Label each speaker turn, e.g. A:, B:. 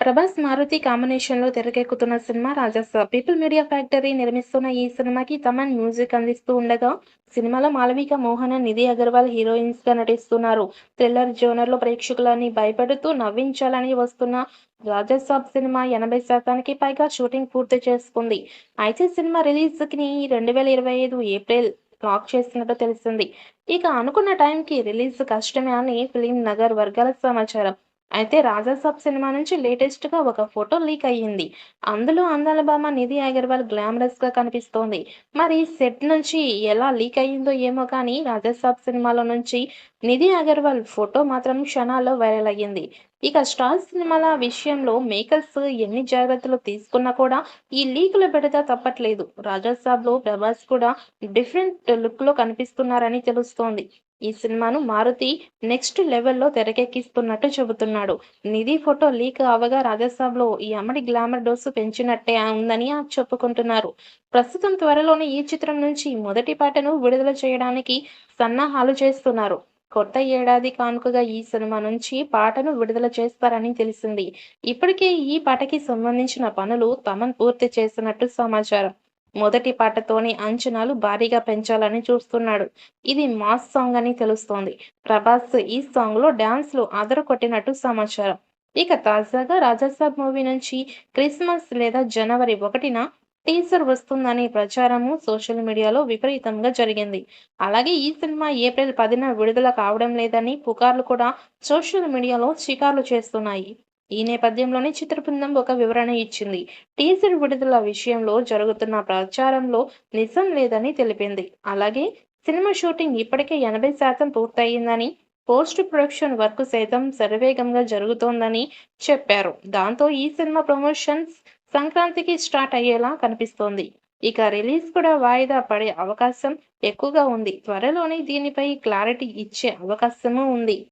A: ప్రభాస్, మారుతి కాంబినేషన్‌లో తెరకెక్కుతున్న cinema 'Raja Saab'. People media factory నిర్మిస్తున్న ఈ సినిమాకి తమన్ మ్యూజిక్ అందిస్తూ ఉండగా, సినిమాలో మాళవిక మోహనన్, నిధి అగర్వాల్ హీరోయిన్స్‌గా నటిస్తున్నారు. థ్రిల్లర్ జోనర్‌లో ప్రేక్షకులని భయపెడుతూ నవ్వించాలని వస్తున్న 'రాజసాబ్' సినిమా 80% పైగా షూటింగ్ పూర్తి చేసుకుంది. అయితే సినిమా రిలీజ్‌కి 2025 ఏప్రిల్ లాక్ చేసినట్టు తెలిసింది. ఇక అనుకున్న టైంకి రిలీజ్ కష్టమే అని ఫిల్మ్ నగర్ వర్గాల సమాచారం. అయితే 'రాజాసాబ్' సినిమా నుంచి లేటెస్ట్‌గా ఒక ఫోటో లీక్ అయ్యింది. అందులో అందాల భామ నిధి అగర్వాల్ గ్లామరస్‌గా కనిపిస్తోంది. మరి సెట్ నుంచి ఎలా లీక్ అయ్యిందో ఏమో కానీ 'రాజాసాబ్' సినిమాలో నుంచి నిధి అగర్వాల్ ఫోటో మాత్రం క్షణాల్లో వైరల్ అయ్యింది. ఇక స్టార్ సినిమాల విషయంలో మేకర్స్ ఎన్ని జాగ్రత్తలు తీసుకున్నా కూడా ఈ లీకుల బెడద తప్పట్లేదు. 'రాజాసాబ్‌లో' ప్రభాస్ కూడా డిఫరెంట్ లుక్‌లో కనిపిస్తున్నారని తెలుస్తోంది. ఈ సినిమాను మారుతి నెక్స్ట్ లెవెల్‌లో తెరకెక్కిస్తున్నట్టు చెబుతున్నాడు. నిధి ఫోటో లీక్ అవ్వగా 'రాజసాబ్‌లో' ఈ అమ్మడి గ్లామర్ డోసు పెంచినట్టే ఉందని చెప్పుకుంటున్నారు. ప్రస్తుతం త్వరలోనే ఈ చిత్రం నుంచి మొదటి పాటను విడుదల చేయడానికి సన్నాహాలు చేస్తున్నారు. కొత్త ఏడాది కానుకగా ఈ సినిమా నుంచి పాటను విడుదల చేస్తారని తెలిసింది. ఇప్పటికే ఈ పాటకి సంబంధించిన పనులు తమన్ పూర్తి చేసినట్టు సమాచారం. మొదటి పాటతోనే అంచనాలు భారీగా పెంచాలని చూస్తున్నాడు. ఇది మాస్ సాంగ్ అని తెలుస్తోంది. ప్రభాస్ ఈ సాంగ్‌లో డాన్స్‌లు అదరగొట్టినట్టు సమాచారం. ఇక తాజాగా 'రాజాసాబ్' మూవీ నుంచి క్రిస్మస్ లేదా జనవరి 1న టీజర్ వస్తుందనే ప్రచారము సోషల్ మీడియాలో విపరీతంగా జరిగింది. అలాగే ఈ సినిమా ఏప్రిల్ 10న విడుదల కావడం లేదని పుకార్లు కూడా సోషల్ మీడియాలో షికార్లు చేస్తున్నాయి. ఈ నేపథ్యంలోనే చిత్ర బృందం ఒక వివరణ ఇచ్చింది. టీజర్ విడుదల విషయంలో జరుగుతున్న ప్రచారంలో నిజం లేదని తెలిపింది. అలాగే సినిమా షూటింగ్ ఇప్పటికే 80% పూర్తయిందని, పోస్ట్ ప్రొడక్షన్ వర్క్ సైతం శరవేగంగా జరుగుతోందని చెప్పారు. దాంతో ఈ సినిమా ప్రమోషన్స్ సంక్రాంతికి స్టార్ట్ అయ్యేలా కనిపిస్తోంది. ఇక రిలీజ్ కూడా వాయిదా పడే అవకాశం ఎక్కువగా ఉంది. త్వరలోనే దీనిపై క్లారిటీ ఇచ్చే అవకాశమూ ఉంది.